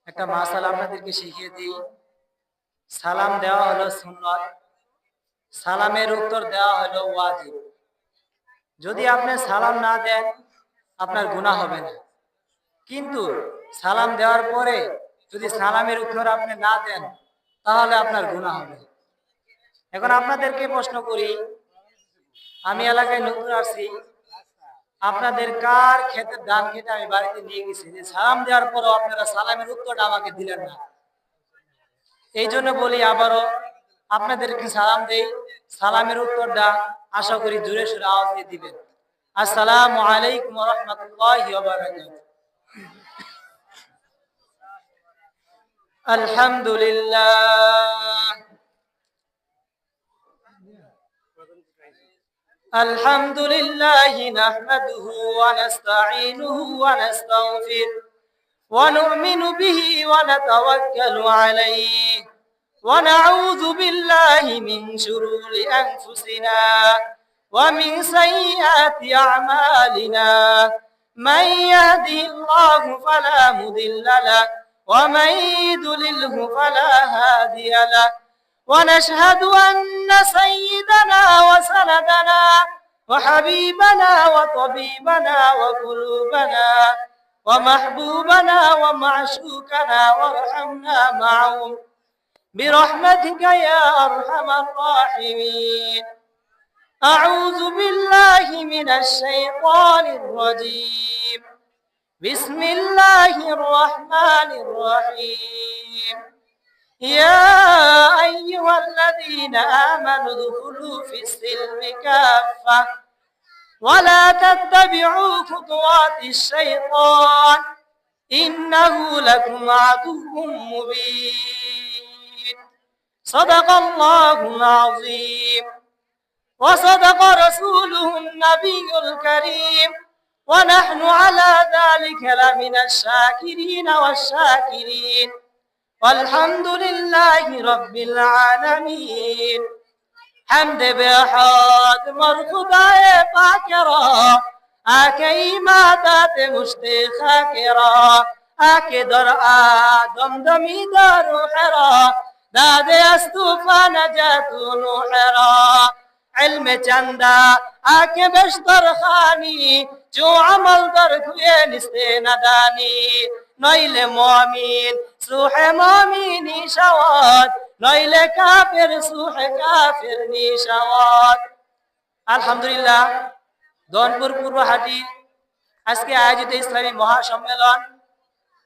একটা মাসালা আপনাদেরকে শিখিয়ে দিই। সালাম দেওয়া হলো সুন্নাত, সালামের উত্তর দেওয়া হলো ওয়াজিব। যদি আপনি সালাম না দেন আপনার গুনাহ হবে না, কিন্তু সালাম দেওয়ার পরে যদি সালামের উত্তর আপনি না দেন তাহলে আপনার গুনাহ হবে। এখন আপনাদেরকে প্রশ্ন করি, আমি এলাকায় নতুন আসছি, আপনাদের কার ক্ষেতের ধান খেতে আমি বাড়িতে নিয়ে গেছি যে সালাম দেওয়ার পরও আপনারা সালামের উত্তরটা আমাকে দিলেন না? এই জন্য বলি আবারও আপনাদেরকে সালাম দেই, সালামের উত্তরটা আশা করি জোরে সোরে আওয়াজ দিয়ে দিবেন। আসসালামু আলাইকুম ওয়া রাহমাতুল্লাহি ওয়া বারাকাতুহু। আলহামদুলিল্লাহ আলহামদুলিল্লাহি নাহমাদুহু ওয়া নাস্তাঈনুহু ওয়া নাস্তাগফিরুহু ওয়া নু'মিনু বিহি ওয়া নাতাওয়াক্কালু আলাইহি ওয়া নাউযু বিল্লাহি মিন শুরুরি আনফুসিনা ওয়া মিন সাইয়্যাতি আ'মালিনা মান ইয়াহদিহিল্লাহু ফালা মুদিল্লা লাহু ওয়া মান ইউদ্লিলহু ফালা হাদিয়া লাহু ونشهد أن سيدنا وسندنا وحبيبنا وطبيبنا وقلوبنا ومحبوبنا ومعشوقنا وارحمنا معهم برحمتك يا أرحم الراحمين. أعوذ بالله من الشيطان الرجيم. بسم الله الرحمن الرحيم. يا أيها الذين آمنوا ادخلوا في السلم كافة ولا تتبعوا خطوات الشيطان إنه لكم عدو مبين. صدق الله العظيم وصدق رسوله النبي الكريم ونحن على ذلك لمن الشاكرين والشاكرين والحمد لله رب العالمين. حمد بحاد مرخدای پاکرا آکه ایمادات مشتخاکرا آکه در آدم دمی در روحرا داده از طوفان نجات نوحرا علم چندا آکه بشتر خانی جو عمل در کوی نسته ندانی নইলে মুমিন সুহে মুমিনি শাওয়াত নইলে কাফের সুহে কাফের নিশাওয়াত। আলহামদুলিল্লাহ, দনপুর পূর্বহাটি আজকে আয়োজিত ইসলামী মহাসম্মেলন,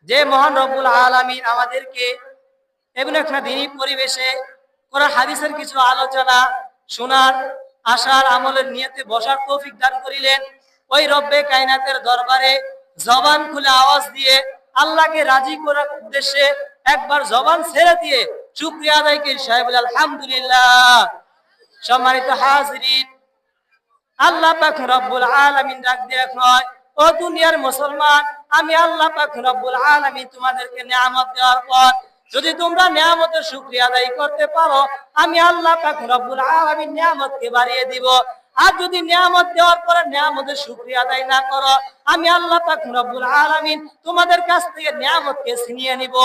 যে মহান রব্বুল আলামিন আমাদেরকে এমন একটা দিনী পরিবেশে কোরআন হাদিসের কিছু আলোচনা শোনার, আশার, আমলের নিয়তে বসার তৌফিক দান করিলেন, ওই রব্বে কায়নাতের দরবারে জবান খুলে আওয়াজ দিয়ে আল্লাহকে রাজি করার উদ্দেশ্যে একবার জবান ছেড়ে দিয়ে শুকরিয়া আদায় করি সাহেব আলহামদুলিল্লাহ। সম্মানিত হাজিরিন, আল্লাহ পাক রব্বুল আলামিন ডাক দিয়ে কয়, ও দুনিয়ার মুসলমান, আমি আল্লাহ পাক রব্বুল আলামিন তোমাদেরকে নিয়ামত দেওয়ার পর যদি তোমরা নিয়ামতের শুকরিয়া আদায় করতে পারো, আমি আল্লাহ পাক রব্বুল আলামিন নিয়ামতকে বাড়িয়ে দিব। আর যদি নিয়ামত দেওয়ার পরে নিয়ামতের শুকরিয়া আদায় না করো, আমি আল্লাহ পাক রব্বুল আলামিন তোমাদের কাছ থেকে নিয়ামতকে ছিনিয়ে নিব।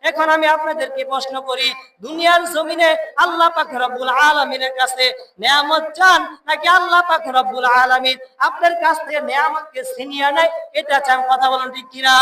এখন আমি আপনাদেরকে প্রশ্ন করি, দুনিয়ার জমিনে আল্লাহ পাক রব্বুল আলামিনের কাছে নিয়ামত চান নাকি আল্লাহ পাক রব্বুল আলামিন আপনার কাছ থেকে নিয়ামতকে ছিনিয়ে নেয়? এটা চান? কথা বলেন ঠিক কিনা?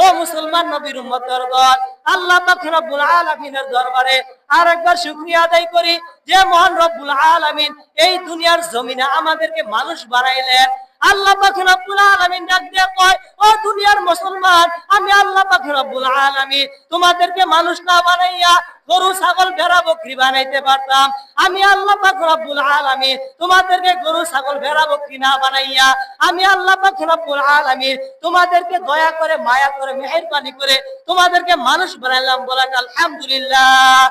ও মুসলমান নবীর উম্মতের দল, আল্লাহ পাক রব্বুল আলামিনের দরবারে আরেকবার শুকরিয়া আদায় করি যে মহান রব্বুল আলামিন এই দুনিয়ার জমিনে আমাদেরকে মানুষ বানাইলেন। আল্লাহ পাক রব্বুল আলামিন ডাক দিয়ে কয়, ও দুনিয়ার মুসলমান, আমি আল্লাহ পাক রব্বুল আলামিন তোমাদেরকে মানুষ না বানাইয়া গরু ছাগল ভেড়া বকরি বানাইতে পারতাম। আমি আল্লাহ পাক রব্বুল আলামিন তোমাদেরকে গরু ছাগল ভেড়া বকরি না বানাইয়া আমি আল্লাহ পাক রব্বুল আলামিন তোমাদেরকে দয়া করে, মায়া করে, মেহেরবানি করে তোমাদেরকে মানুষ বানাইলাম। বলেন আলহামদুলিল্লাহ।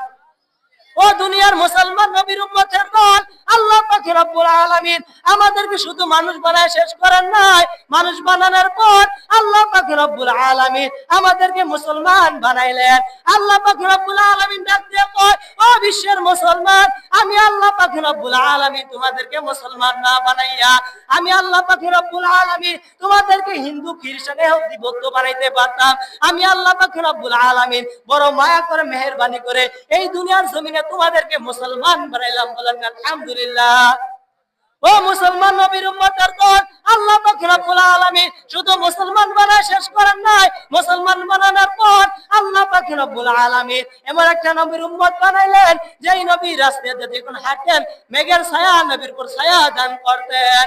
ও ও দুনিয়ার মুসলমান নবীর উম্মতের দল, আল্লাহ পাক রব্বুল আলামিন আমাদেরকে শুধু মানুষ বানায় শেষ করেন নাই, মানুষ বানানোর পর আল্লাহ পাক রব্বুল আলামিন আমাদেরকে মুসলমান বানাইলেন। আল্লাহ পাক রব্বুল আলামিন ডাক দিয়ে কয়, ও বিশ্বের মুসলমান, আমি আল্লাহ পাক রব্বুল আলামিন তোমাদেরকে মুসলমান না বানাইয়া আমি আল্লাহ পাক রব্বুল আলামিন তোমাদেরকে হিন্দু খ্রিস্টান ইহুদি বৌদ্ধ বানাইতে পারতাম। আমি আল্লাহ পাক রব্বুল আলামিন বড় মায়া করে মেহেরবানি করে এই দুনিয়ার জমিনে তোমাদেরকে মুসলমান বানাইলাম। বলেন আলহামদুলিল্লাহ। ও মুসলমান নবীর উম্মতের দল, আল্লাহ পাক রব্বুল আলামিন শুধু মুসলমান বানায় শেষ করেন নাই, মুসলমান বানানোর পর আল্লাহ পাক রব্বুল আলামিন এমন একটা নবীর উম্মত বানাইলেন যেই নবী রাস্তাতে যখন হাঁটেন মেঘের ছায়া নবীর উপর ছায়া দান করতেন।